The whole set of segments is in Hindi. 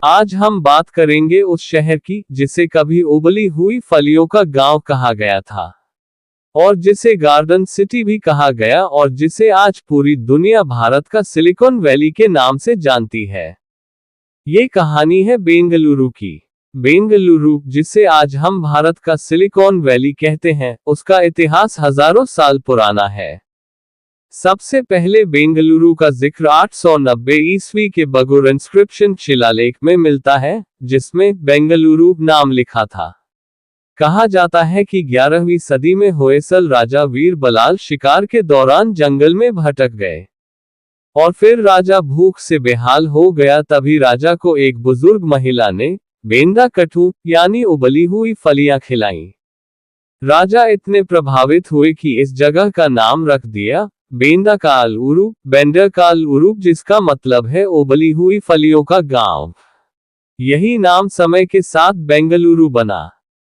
आज हम बात करेंगे उस शहर की जिसे कभी उबली हुई फलियों का गांव कहा गया था, और जिसे गार्डन सिटी भी कहा गया, और जिसे आज पूरी दुनिया भारत का सिलिकॉन वैली के नाम से जानती है। ये कहानी है बेंगलुरु की। बेंगलुरु, जिसे आज हम भारत का सिलिकॉन वैली कहते हैं, उसका इतिहास हजारों साल पुराना है। सबसे पहले बेंगलुरु का जिक्र 890 ईस्वी के बगुर इंस्क्रिप्शन शिलालेख में मिलता है, जिसमें बेंगलुरु नाम लिखा था। कहा जाता है कि 11वीं सदी में होयसल राजा वीर बलाल शिकार के दौरान जंगल में भटक गए, और फिर राजा भूख से बेहाल हो गया। तभी राजा को एक बुजुर्ग महिला ने बेंदा कटू यानी उबली हुई फलियां खिलाईं। राजा इतने प्रभावित हुए कि इस जगह का नाम रख दिया बेंदाकालुरु, बेंडाकालुरु, जिसका मतलब है उबली हुई फलियों का गांव। यही नाम समय के साथ बेंगलुरु बना।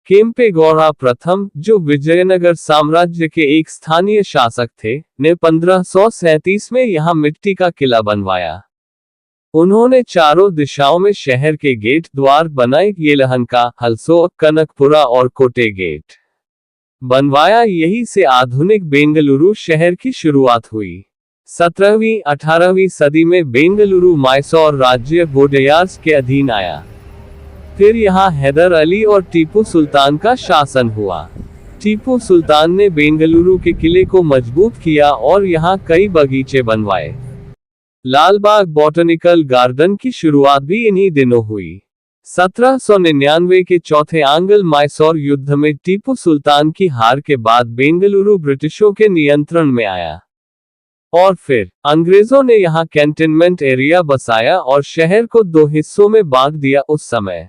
केम्पेगौड़ा प्रथम, जो विजयनगर साम्राज्य के एक स्थानीय शासक थे, ने 1537 में यहां मिट्टी का किला बनवाया। उन्होंने चारों दिशाओं में शहर के गेट द्वार बनाए, येलहंका, हलसो, कनकपुरा और कोटे गेट बनवाया। यही से आधुनिक बेंगलुरु शहर की शुरुआत हुई। 17वीं-18वीं सदी में बेंगलुरु मैसूर राज्य वोडेयार्स के अधीन आया। फिर यहाँ हैदर अली और टीपू सुल्तान का शासन हुआ। टीपू सुल्तान ने बेंगलुरु के किले को मजबूत किया और यहाँ कई बगीचे बनवाए। लालबाग बॉटनिकल गार्डन की शुरुआत भी इन्हीं दिनों हुई। 1799 के चौथे आंग्ल मैसूर युद्ध में टीपू सुल्तान की हार के बाद बेंगलुरु ब्रिटिशों के नियंत्रण में आया, और फिर अंग्रेजों ने यहां कैंटोनमेंट एरिया बसाया और शहर को दो हिस्सों में बांट दिया। उस समय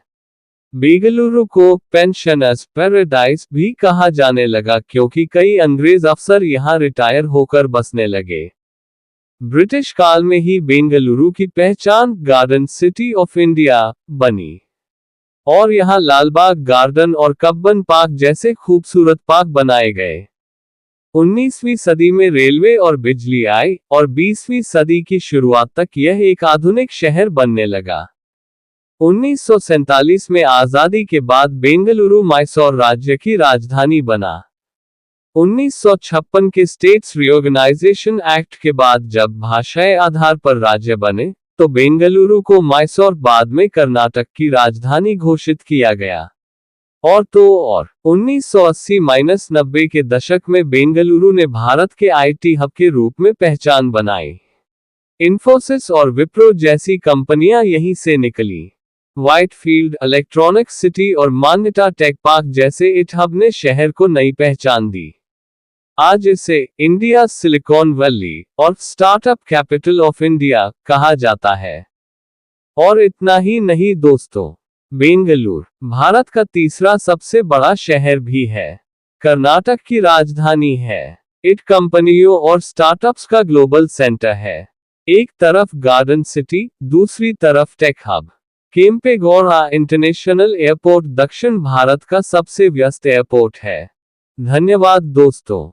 बेंगलुरु को पेंशनर्स पैराडाइज भी कहा जाने लगा, क्योंकि कई अंग्रेज अफसर यहां रिटायर होकर बसने लगे। ब्रिटिश काल में ही बेंगलुरु की पहचान गार्डन सिटी ऑफ इंडिया बनी, और यहाँ लालबाग गार्डन और कब्बन पार्क जैसे खूबसूरत पार्क बनाए गए। 19वीं सदी में रेलवे और बिजली आई, और 20वीं सदी की शुरुआत तक यह एक आधुनिक शहर बनने लगा। 1947 में आजादी के बाद बेंगलुरु मैसूर राज्य की राजधानी बना। 1956 के स्टेट्स रिओर्गेनाइजेशन एक्ट के बाद जब भाषाई आधार पर राज्य बने, तो बेंगलुरु को मैसूर बाद में कर्नाटक की राजधानी घोषित किया गया। और 1980-90 के दशक में बेंगलुरु ने भारत के आईटी हब के रूप में पहचान बनाई। इन्फोसिस और विप्रो जैसी कंपनियां यहीं से निकली। व्हाइटफील्ड, इलेक्ट्रॉनिक सिटी और मान्यता टेक पार्क जैसे इट हब ने शहर को नई पहचान दी। आज इसे इंडिया सिलिकॉन वैली और स्टार्टअप कैपिटल ऑफ इंडिया कहा जाता है। और इतना ही नहीं दोस्तों, बेंगलुरु भारत का तीसरा सबसे बड़ा शहर भी है, कर्नाटक की राजधानी है। इट कंपनियों और स्टार्टअप्स का ग्लोबल सेंटर है। एक तरफ गार्डन सिटी, दूसरी तरफ tech hub. Kempegowda international airport दक्षिण भारत का सबसे व्यस्त एयरपोर्ट है। धन्यवाद दोस्तों।